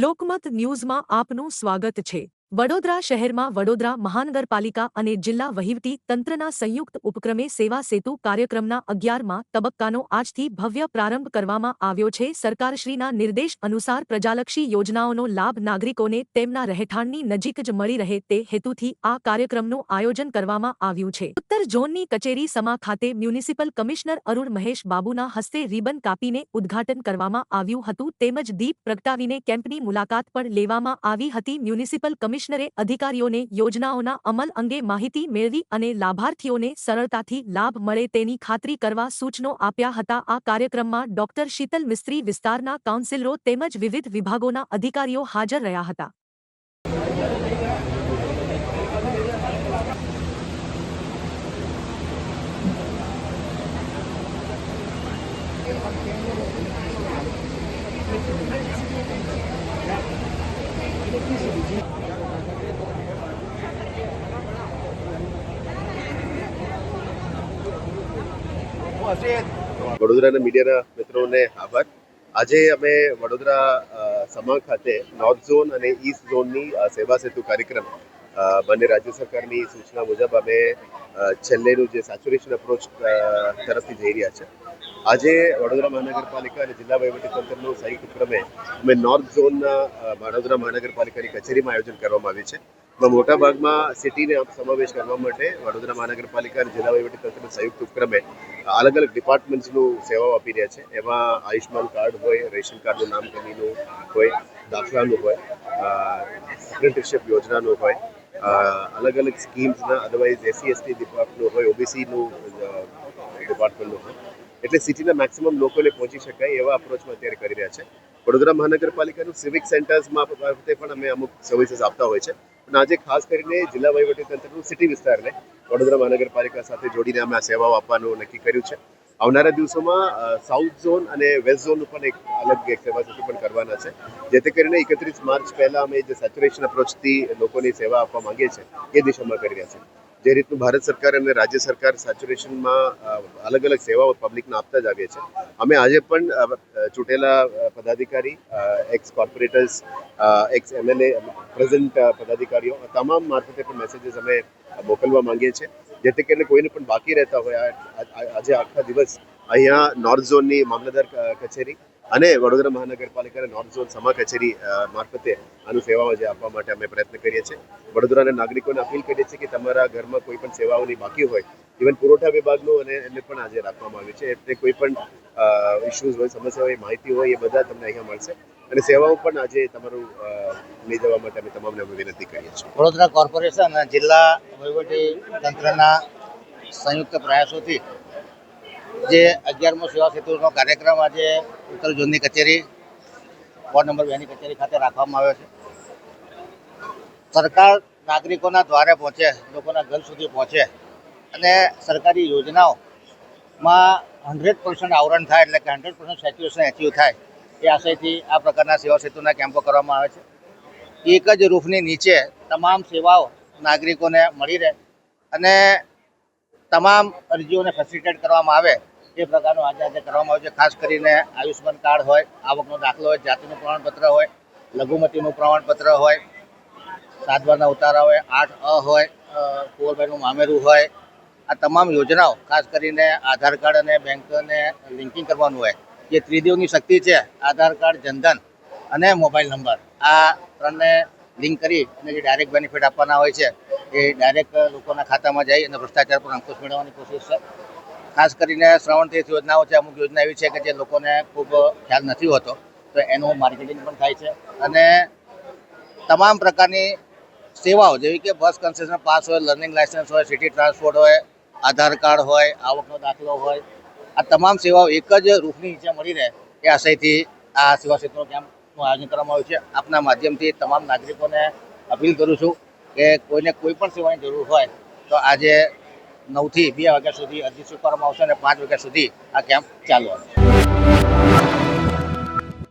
લોકમત ન્યૂઝમાં આપનું સ્વાગત છે। વડોદરા શહેરમાં વડોદરા મહાનગરપાલિકા અને જિલ્લા વહીવટી તંત્રના સંયુક્ત ઉપક્રમે સેવા સેતુ કાર્યક્રમના 11મા તબક્કાનો આજથી ભવ્ય પ્રારંભ કરવામાં આવ્યો છે। સરકારશ્રીના નિર્દેશ અનુસાર પ્રજાલક્ષી યોજનાઓનો લાભ નાગરિકોને તેમના રહેઠાણની નજીક જ મળી રહે તે હેતુથી આ કાર્યક્રમનું આયોજન કરવામાં આવ્યું છે। ઉત્તર ઝોનની કચેરી સમા ખાતે મ્યુનિસિપલ કમિશનર અરુણ મહેશ બાબુના હસ્તે રિબન કાપીને ઉદ્ઘાટન કરવામાં આવ્યું હતું તેમજ દીપ પ્રગટાવીને કેમ્પની મુલાકાત પણ લેવામાં આવી હતી। મ્યુનિસિપલ કમિશનરે અધિકારીઓને યોજનાઓના અમલ અંગે માહિતી મેળવી અને લાભાર્થીઓને સરળતાથી લાભ મળે તેની ખાતરી કરવા સૂચનો આપ્યા હતા। આ કાર્યક્રમમાં ડોક્ટર શીતલ મિસ્ત્રી, વિસ્તારના કાઉન્સિલરો તેમજ વિવિધ વિભાગોના અધિકારીઓ હાજર રહ્યા હતા। વડોદરાના મીડિયાના મિત્રોને આભાર। આજે અમે વડોદરા સમા ખાતે નોર્થ ઝોન અને ઈસ્ટ ઝોનની સેવા સેતુ કાર્યક્રમ બંને રાજ્ય સરકારની સૂચના મુજબ અમે છેલ્લેનું જે સેચ્યુરેશન અપ્રોચ તરફથી જઈ રહ્યા છે। આજે વડોદરા મહાનગરપાલિકા અને જિલ્લા વહીવટીતંત્રનું સંયુક્ત ઉપક્રમે અમે નોર્થ ઝોનના વડોદરા મહાનગરપાલિકાની કચેરીમાં આયોજન કરવામાં આવ્યું છે। મોટાભાગમાં સિટીને સમાવેશ કરવા માટે વડોદરા મહાનગરપાલિકા અને જિલ્લા વહીવટીતંત્રના સંયુક્ત ઉપક્રમે અલગ અલગ ડિપાર્ટમેન્ટ્સનું સેવાઓ આપી રહ્યા છે। એમાં આયુષ્માન કાર્ડ હોય, રેશન કાર્ડનું નામ કમીનું હોય, દાખલાનું હોય, એપ્રેન્ટિસશીપ યોજનાનું હોય, અલગ અલગ સ્કીમ્સના અદરવાઇઝ એસસી એસટી ડિપાર્ટમેન્ટનું હોય, ઓબીસીનું ડિપાર્ટમેન્ટનું હોય, એટલે સિટીના મેક્સિમમ લોકોને પહોંચી શકાય એવા અપ્રોચમાં અત્યારે કરી રહ્યા છે। વડોદરા મહાનગરપાલિકાનું સિવિક સેન્ટર્સમાં પણ અમે અમુક સર્વિસીસ આપતા હોય છે, પણ આજે ખાસ કરીને જિલ્લા વહીવટીતંત્રનું સિટી વિસ્તારને વડોદરા મહાનગરપાલિકા સાથે જોડીને અમે આ સેવાઓ આપવાનું નક્કી કર્યું છે। આવનારા દિવસોમાં સાઉથ ઝોન અને વેસ્ટ ઝોન પણ એક અલગ એક સેવા સેતુ પણ કરવાના છે, જેથી કરીને 31 માર્ચ પહેલાં અમે જે સેચ્યુરેશન અપ્રોચથી લોકોની સેવા આપવા માંગીએ છીએ એ દિશામાં કરી રહ્યા છે। જે રીતનું ભારત સરકાર અને રાજ્ય સરકાર સેચ્યુરેશનમાં અલગ અલગ સેવાઓ પબ્લિકને આપતા જ આવીએ છીએ, અમે આજે પણ ચૂંટેલા પદાધિકારી, ex corporators, ex MLA, present પદાધિકારીઓ તમામ મારફતે પણ મેસેજીસ અમે મોકલવા માંગીએ છીએ, જેથી કરીને કોઈને પણ બાકી રહેતા હોય આજે આખા દિવસ અહીંયા નોર્થ ઝોનની મામલતદાર કચેરી અને વડોદરા મહાનગરપાલિકાના નોર્થ ઝોન સમા કચેરી મારફતે આનું સેવાઓ જે આપવા માટે અમે પ્રયત્ન કરીએ છીએ। વડોદરાના નાગરિકોને અપીલ કરીએ છીએ કે તમારા ઘરમાં કોઈ પણ સેવાઓની બાકી હોય, ઇવન પુરવઠા વિભાગનું અને એમને પણ આજે રાખવામાં આવ્યું છે, એટલે કોઈ પણ ઇસ્યુઝ હોય, સમસ્યા હોય, માહિતી હોય, એ બધા તમને અહીંયા મળશે અને સેવાઓ પણ આજે તમારું લઈ જવા માટે અમે તમામને વિનંતી કરીએ છીએ। વડોદરા કોર્પોરેશન અને જિલ્લા વહીવટી તંત્રના સંયુક્ત પ્રયાસોથી જે 11મો સેવા સેતુનો કાર્યક્રમ આજે ઉત્તર ઝોનની કચેરી વોર્ડ નંબર 2ની કચેરી ખાતે રાખવામાં આવ્યો છે। સરકાર નાગરિકોના દ્વારે પહોંચે, લોકોના ઘર સુધી પહોંચે અને સરકારી યોજનાઓમાં 100% આવરણ થાય, એટલે કે 100% સેચ્યુરેશન એચીવ થાય એ આશયથી આ પ્રકારના સેવા સેતુના કેમ્પો કરવામાં આવે છે। એક જ રૂફની નીચે તમામ સેવાઓ નાગરિકોને મળી રહે અને તમામ અરજીઓને ફેસિલિટેટ કરવામાં આવે એ પ્રકારનું આજે કરવામાં આવે છે। ખાસ કરીને આયુષ્માન કાર્ડ હોય, આવકનો દાખલો હોય, જાતિનું પ્રમાણપત્ર હોય, લઘુમતીનું પ્રમાણપત્ર હોય, 7 બારના ઉતારા હોય, 8A હોય, કુંવરબાઈનું મામેરું હોય, આ તમામ યોજનાઓ ખાસ કરીને આધાર કાર્ડ અને બેંકને લિંકિંગ કરવાનું હોય, જે ત્રિદેવની શક્તિ છે, આધાર કાર્ડ, જનધન અને મોબાઈલ નંબર, આ ત્રણને લિંક કરી અને જે ડાયરેક્ટ બેનિફિટ આપવાના હોય છે એ ડાયરેક્ટ લોકોના ખાતામાં જાય અને ભ્રષ્ટાચાર પર અંકુશ મેળવવાની કોશિશ છે। ખાસ કરીને શ્રવણ તીર્થ યોજનાઓ છે, અમુક યોજના એવી છે કે જે લોકોને ખૂબ ખ્યાલ નથી હોતો, તો એનું માર્કેટિંગ પણ થાય છે અને તમામ પ્રકારની સેવાઓ જેવી કે બસ કન્સેશન પાસ હોય, લર્નિંગ લાયસન્સ હોય, સિટી ટ્રાન્સપોર્ટ હોય, આધાર કાર્ડ હોય, આવકનો દાખલો હોય, આ તમામ સેવાઓ એક જ રૂફની નીચે મળી રહે એ આશયથી આ સેવા સેતુનો કેમ્પનું આયોજન કરવામાં આવ્યું છે। આપના માધ્યમથી તમામ નાગરિકોને અપીલ કરું છું કે કોઈને કોઈ પણ સેવાની જરૂર હોય તો આજે 9 થી 2 વાગ્યા સુધી અરજી સ્વીકારવામાં આવશે અને 5 વાગ્યા સુધી આ કેમ્પ ચાલુ હશે।